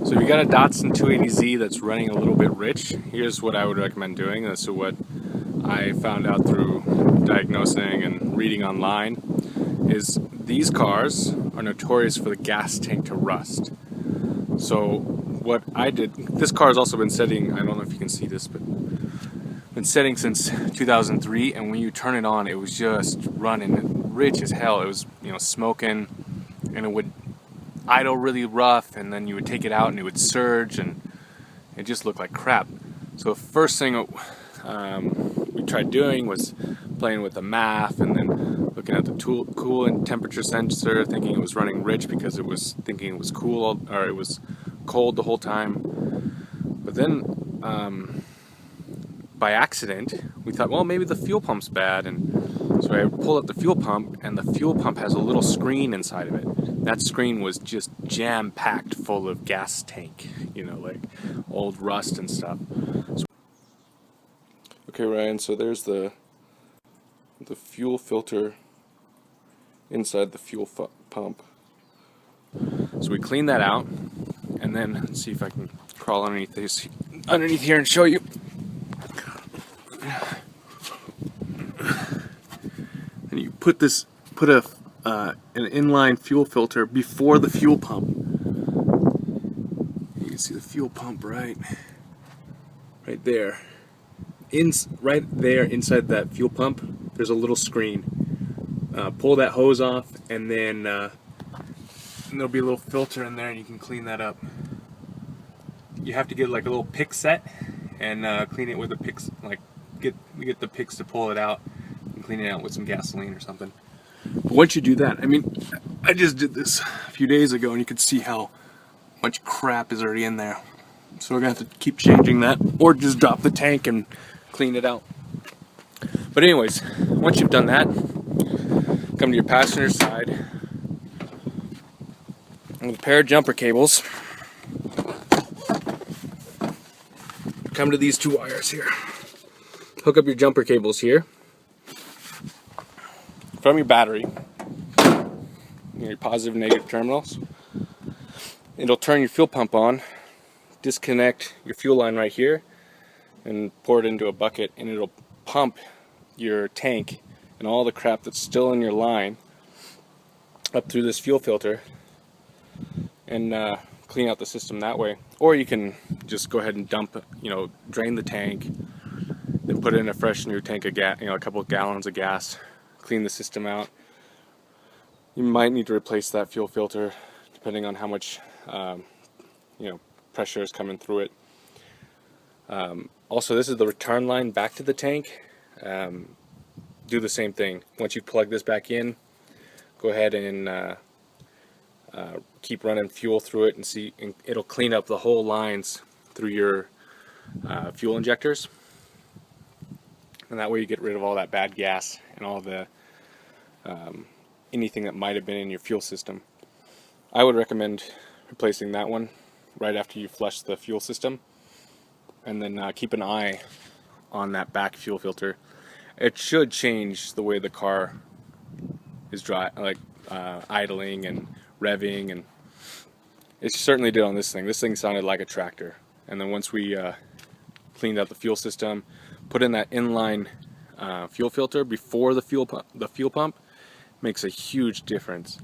So if you got a Datsun 280z that's running a little bit rich, here's what I would recommend doing. This is what I found out through diagnosing and reading online, is these cars are notorious for the gas tank to rust. So what I did, this car has also been setting, I don't know if you can see this, but been setting since 2003, and when you turn it on, it was just running rich as hell. It was, smoking, and it would idle really rough, and then you would take it out and it would surge, and it just looked like crap. So the first thing we tried doing was playing with the math, and then looking at the coolant temperature sensor, thinking it was running rich because it was thinking it was cool, or it was cold the whole time. But then by accident we thought, well, maybe the fuel pump's bad, and so I pulled up the fuel pump, and the fuel pump has a little screen inside of it. That screen was just jam-packed full of gas tank, like old rust and stuff. Okay, Ryan, so there's the fuel filter inside the fuel pump. So we clean that out, and then let's see if I can crawl underneath here and show you. And you put an inline fuel filter before the fuel pump. You can see the fuel pump right there. Right there inside that fuel pump, there's a little screen. Pull that hose off, and then there'll be a little filter in there, and you can clean that up. You have to get like a little pick set and clean it with a picks. Get the picks to pull it out and clean it out with some gasoline or something. But once you do that, I just did this a few days ago, and you could see how much crap is already in there. So we're gonna have to keep changing that, or just drop the tank and clean it out. But anyways, once you've done that, come to your passenger side with a pair of jumper cables. Come to these two wires here. Hook up your jumper cables here from your battery, your positive and negative terminals. It'll turn your fuel pump on. Disconnect your fuel line right here and pour it into a bucket, and it'll pump your tank and all the crap that's still in your line up through this fuel filter, and clean out the system that way. Or you can just go ahead and drain the tank, then put in a fresh new tank of gas, a couple of gallons of gas, clean the system out. You might need to replace that fuel filter depending on how much pressure is coming through it. Also, this is the return line back to the tank. Do the same thing. Once you plug this back in, go ahead and keep running fuel through it, and it'll clean up the whole lines through your fuel injectors, and that way you get rid of all that bad gas and all the anything that might have been in your fuel system. I would recommend replacing that one right after you flush the fuel system, and then keep an eye on that back fuel filter. It should change the way the car is idling and revving, and it certainly did on this thing. This thing sounded like a tractor. And then once we cleaned out the fuel system, put in that inline fuel filter before the fuel pump, makes a huge difference.